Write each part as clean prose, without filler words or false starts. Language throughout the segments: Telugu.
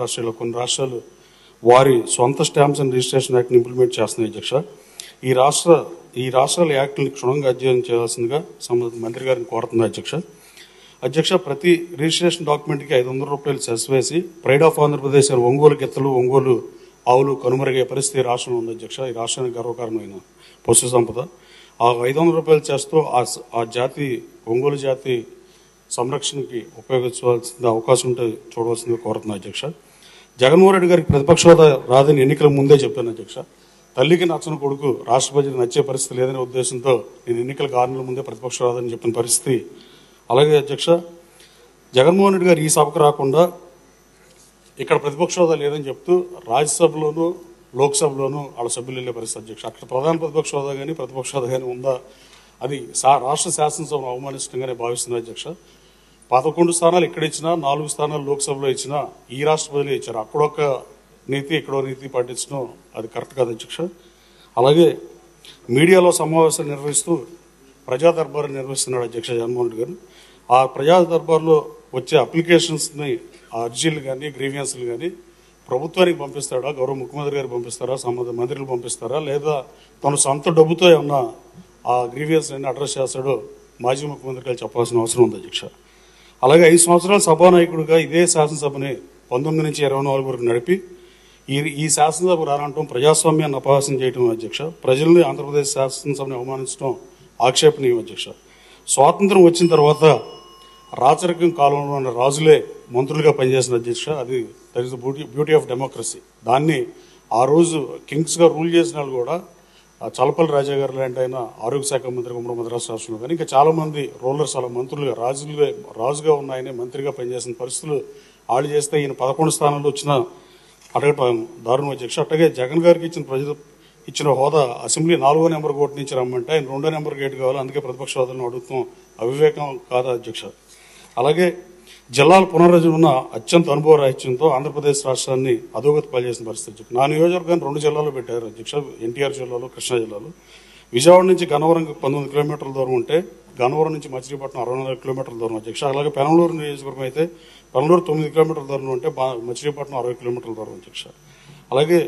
మహారాష్ట్రలో కొన్ని రాష్ట్రాలు వారి సొంత స్టాంప్స్ అండ్ రిజిస్ట్రేషన్ యాక్ట్ని ఇంప్లిమెంట్ చేస్తున్నాయి అధ్యక్ష. ఈ రాష్ట్రాల యాక్ట్ని క్షుణ్ణంగా అధ్యయనం చేయాల్సిందిగా సంబంధిత మంత్రి గారిని కోరుతుంది అధ్యక్ష. ప్రతి రిజిస్ట్రేషన్ డాక్యుమెంట్కి 500 రూపాయలు సెస్ వేసి ప్రైడ్ ఆఫ్ ఆంధ్రప్రదేశ్ ఒంగోలు గిత్తలు, ఒంగోలు ఆవులు కనుమరుగే పరిస్థితి రాష్ట్రంలో ఉంది అధ్యక్ష. ఈ రాష్ట్రానికి గర్వకారణమైన పశు సంపద. ఆ 500 రూపాయలు చేస్తూ ఆ జాతి ఒంగోలు జాతి సంరక్షణకి ఉపయోగించవలసిన అవకాశం ఉంటే చూడవలసిందిగా కోరుతున్నాను అధ్యక్ష. జగన్మోహన్ రెడ్డి గారికి ప్రతిపక్ష హోదా రాదని ఎన్నికల ముందే చెప్పాను అధ్యక్ష. తల్లికి నచ్చని కొడుకు రాష్ట్ర ప్రజలకు నచ్చే పరిస్థితి లేదనే ఉద్దేశంతో నేను ఎన్నికలకు 6 నెలల ముందే ప్రతిపక్ష హోదాని చెప్పిన పరిస్థితి. అలాగే అధ్యక్ష, జగన్మోహన్ రెడ్డి గారు ఈ సభకు రాకుండా ఇక్కడ ప్రతిపక్ష హోదా లేదని చెప్తూ రాజ్యసభలోనూ లోక్సభలోనూ వాళ్ళ సభ్యులు వెళ్ళే పరిస్థితి అధ్యక్ష. అక్కడ ప్రధాన ప్రతిపక్ష హోదా కానీ ప్రతిపక్ష హోదా కానీ ఉందా, అది రాష్ట్ర శాసనసభను అవమానిస్తుండగానే భావిస్తున్నారు అధ్యక్ష. 11 స్థానాలు ఇక్కడ ఇచ్చినా, 4 స్థానాలు లోక్సభలో ఇచ్చినా ఈ రాష్ట్ర ప్రజలే ఇచ్చారు. అక్కడొక నీతి ఇక్కడో నీతి పాటించడం అది కరెక్ట్ కాదు అధ్యక్ష. అలాగే మీడియాలో సమావేశాలు నిర్వహిస్తూ ప్రజా దర్బారు నిర్వహిస్తున్నాడు అధ్యక్ష జగన్మోహన్ రెడ్డి గారు. ఆ ప్రజా దర్బార్లో వచ్చే అప్లికేషన్స్ని, ఆ అర్జీలు కానీ గ్రీవియన్స్లు కానీ ప్రభుత్వానికి పంపిస్తాడా, గౌరవ ముఖ్యమంత్రి గారికి పంపిస్తారా, సంబంధిత మంత్రులు పంపిస్తారా, లేదా తన సొంత డబ్బుతో ఏమన్నా ఆ గ్రీవియన్స్ అన్ని అడ్రస్ చేస్తాడో మాజీ ముఖ్యమంత్రి గారు చెప్పాల్సిన అవసరం ఉంది అధ్యక్ష. అలాగే 5 సంవత్సరాల సభానాయకుడిగా ఇదే శాసనసభని 19 నుంచి 24 వరకు నడిపి ఈ శాసనసభ రానంటం ప్రజాస్వామ్యాన్ని అపహాస్యం చేయడం అధ్యక్ష. ప్రజల్ని ఆంధ్రప్రదేశ్ శాసనసభని అవమానించడం ఆక్షేపణీయం అధ్యక్ష. స్వాతంత్రం వచ్చిన తర్వాత రాచరికం కాలంలో ఉన్న రాజులే మంత్రులుగా పనిచేసిన అధ్యక్ష. అది that is the beauty of democracy. దాన్ని ఆ రోజు కింగ్స్గా రూల్ చేసిన వాళ్ళు కూడా చలపల్లి రాజా గారు లాంటి ఆయన ఆరోగ్య శాఖ మంత్రి ఉమ్మడి మద్రాసు రాష్ట్రంలో కానీ ఇంకా చాలామంది రూలర్స్ అలా మంత్రులుగా రాజుగా ఉన్న ఆయనే మంత్రిగా పనిచేసిన పరిస్థితులు వాళ్ళు చేస్తే ఈయన 11 స్థానాల్లో వచ్చిన అడగటం దారుణం అధ్యక్ష. అట్లాగే జగన్ గారికి ఇచ్చిన హోదా అసెంబ్లీ 4వ నెంబర్ గేట్ నుంచి రమ్మంటే ఆయన 2వ నెంబర్ గేట్ కావాలి, అందుకే ప్రతిపక్ష హోదాలను అడుగుతాం. అవివేకం కాదా అధ్యక్ష. అలాగే జిల్లాల పునర్రచన అత్యంత అనుభవ రాహిత్యంతో ఆంధ్రప్రదేశ్ రాష్ట్రాన్ని అధోగతి పాల్చేసిన పరిస్థితి. నా నియోజకవర్గాన్ని 2 జిల్లాల్లో పెట్టారు అధ్యక్ష, ఎన్టీఆర్ జిల్లాలో, కృష్ణా జిల్లాలో. విజయవాడ నుంచి గన్నవరంకి 19 కిలోమీటర్ల దూరం ఉంటే గన్నవరం నుంచి మచిలీపట్నం 64 కిలోమీటర్ల దూరం అధ్యక్ష. అలాగే పెనమలూరు నియోజకవర్గం అయితే పెనమలూరు 9 కిలోమీటర్ల దూరం ఉంటే మచిలీపట్నం 60 కిలోమీటర్ల దూరం అధ్యక్ష. అలాగే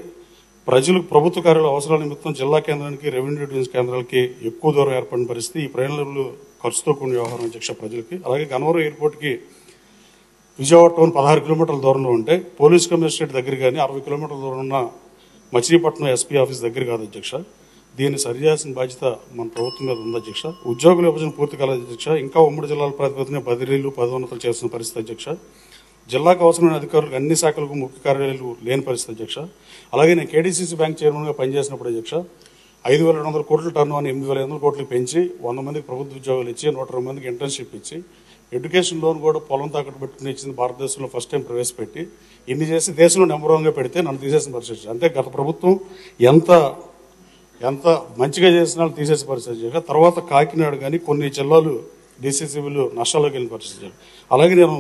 ప్రజలకు ప్రభుత్వ కార్యాలయ అవసరాల నిమిత్తం జిల్లా కేంద్రానికి, రెవెన్యూ డివిజన్ కేంద్రాలకి ఎక్కువ దూరం ఏర్పడిన పరిస్థితి. ఈ ప్రయాణాలు ఖర్చుతో కూడిన వ్యవహారం అధ్యక్ష ప్రజలకి. అలాగే గన్నవరం ఎయిర్పోర్ట్కి విజయవాడ టౌన్ 16 కిలోమీటర్ల దూరంలో ఉంటే పోలీస్ కమిషనరేట్ దగ్గర కానీ 60 కిలోమీటర్ల దూరం ఉన్న మచిలీపట్నం ఎస్పీ ఆఫీస్ దగ్గర కాదు అధ్యక్ష. దీన్ని సరిచేయాల్సిన బాధ్యత మన ప్రభుత్వం మీద ఉంది అధ్యక్ష. ఉద్యోగుల విభజన పూర్తి కాలేదు అధ్యక్ష. ఇంకా ఉమ్మడి జిల్లాల ప్రాతిపదికన బదిలీలు, పదోన్నతులు చేస్తున్న పరిస్థితి అధ్యక్ష. జిల్లాకు అవసరమైన అధికారులకు అన్ని శాఖలకు ముఖ్య కార్యాలయాలు లేని పరిస్థితి అధ్యక్ష. అలాగే నేను కేడీసీసీ బ్యాంక్ చైర్మన్గా పనిచేసినప్పుడు అధ్యక్ష 5,200 కోట్ల టర్న్ అని 8,500 కోట్లకు పెంచి 100 మందికి ప్రభుత్వ ఉద్యోగాలు ఇచ్చి 120 మందికి ఇంటర్న్షిప్ ఇచ్చి ఎడ్యుకేషన్ లోన్ కూడా పొలం తాకట్టు పెట్టుకుని ఇచ్చింది భారతదేశంలో ఫస్ట్ టైం ప్రవేశపెట్టి ఇన్ని చేసి దేశంలో నెంబర్ 1గా పెడితే నన్ను తీసేసిన పరిస్థితి. అంటే గత ప్రభుత్వం ఎంత మంచిగా చేసినా తీసేసే పరిస్థితి. తర్వాత కాకినాడ కానీ కొన్ని జిల్లాలు డీసీసీబీలు నష్టాల్లోకి వెళ్ళిన పరిస్థితి. అలాగే నేను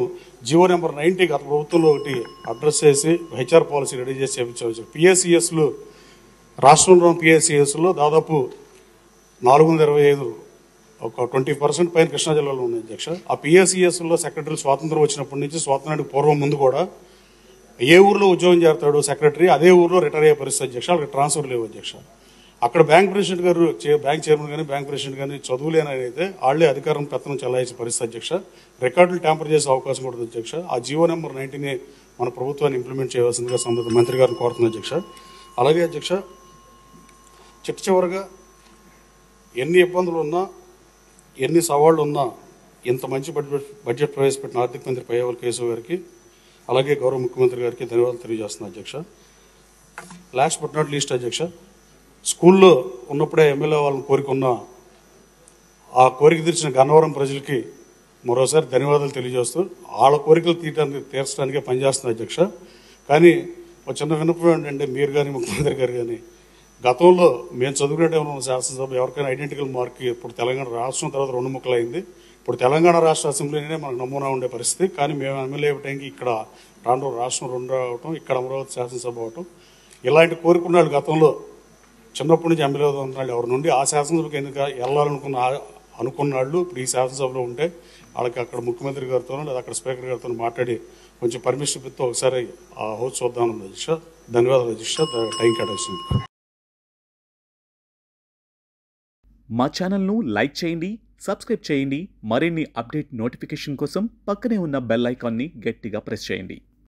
జీవో నెంబర్ 90 గత ప్రభుత్వంలో ఒకటి అడ్రస్ చేసి హెచ్ఆర్ పాలసీ రెడీ చేసి చేయించవచ్చు. పిఎస్సిఎస్లు రాష్ట్రంలో పిఎస్సిఎస్లో దాదాపు 425 ఒక 20% పైన కృష్ణా జిల్లాలో ఉన్నాయి అధ్యక్ష. ఆ పిఎస్సిఎస్లో సెక్రటరీ స్వాతంత్రం వచ్చినప్పటి నుంచి స్వాతంత్రానికి పూర్వం ముందు కూడా ఏ ఊర్లో ఉద్యోగం చేస్తాడు సెక్రటరీ అదే ఊర్లో రిటైర్ అయ్యే పరిస్థితి అధ్యక్ష. అక్కడ ట్రాన్స్ఫర్ లేవు అధ్యక్ష. అక్కడ బ్యాంక్ ప్రెసిడెంట్ గారు, బ్యాంక్ చైర్మన్ కానీ బ్యాంక్ ప్రెసిడెంట్ కానీ చదువులేనైతే వాళ్లే అధికారం పెత్తనం చెల్లాయించే పరిస్థితి అధ్యక్ష. రికార్డులు ట్యాంపర్ చేసే అవకాశం కూడా అధ్యక్ష. ఆ జీవో నెంబర్ 90ని మన ప్రభుత్వాన్ని ఇంప్లిమెంట్ చేయవలసిందిగా సంబంధిత మంత్రి గారిని కోరుతుంది అధ్యక్ష. అలాగే అధ్యక్ష చివరగా ఎన్ని ఇబ్బందులు ఉన్నా ఎన్ని సవాళ్లు ఉన్నా ఇంత మంచి బడ్జెట్ ప్రవేశపెట్టిన ఆర్థిక మంత్రి పయ్యావుల కేశవ్ గారికి అలాగే గౌరవ ముఖ్యమంత్రి గారికి ధన్యవాదాలు తెలియజేస్తున్నా అధ్యక్ష. లాస్ట్ బట్ నాట్ లీస్ట్ అధ్యక్ష, స్కూల్లో ఉన్నప్పుడే ఎమ్మెల్యే వాళ్ళని కోరికున్న ఆ కోరిక తీర్చిన గన్నవరం ప్రజలకి మరోసారి ధన్యవాదాలు తెలియజేస్తూ వాళ్ళ కోరికలు తీర్చడానికే పనిచేస్తుంది అధ్యక్ష. కానీ ఒక చిన్న విన్నపం ఏంటంటే మీరు కానీ ముఖ్యమంత్రి గారు కానీ గతంలో మేము చదువుకునే ఉన్న శాసనసభ ఎవరికైనా ఐడెంటికల్ మార్క్ ఇప్పుడు తెలంగాణ రాష్ట్రం తర్వాత 2 ముక్కలు అయింది. ఇప్పుడు తెలంగాణ రాష్ట్ర అసెంబ్లీనే మనకు నమూనా ఉండే పరిస్థితి. కానీ మేము ఎమ్మెల్యే ఇవ్వడానికి ఇక్కడ రాష్ట్రం 2 అవటం, ఇక్కడ అమరావతి శాసనసభ అవటం, ఇలాంటి కోరుకున్నాడు గతంలో చిన్నప్పటి నుంచి ఎమ్మెల్యే ఉన్నాడు ఎవరి నుండి ఆ శాసనసభకి ఎందుకు వెళ్ళాలనుకున్న అనుకున్న వాళ్ళు ఇప్పుడు ఈ శాసనసభలో ఉంటే వాళ్ళకి అక్కడ ముఖ్యమంత్రి గారితోనో లేదా అక్కడ స్పీకర్ గారితో మాట్లాడి కొంచెం పర్మిషన్ పెడితే ఒకసారి ఆ హౌస్ చూద్దామని అధ్యక్ష. ధన్యవాదాలు అధ్యక్ష, టైం కేటాయించినందుకు. మా ఛానల్ను లైక్ చేయండి, సబ్స్క్రైబ్ చేయండి. మరిన్ని అప్డేట్ నోటిఫికేషన్ కోసం పక్కనే ఉన్న బెల్ ఐకాన్ని గట్టిగా ప్రెస్ చేయండి.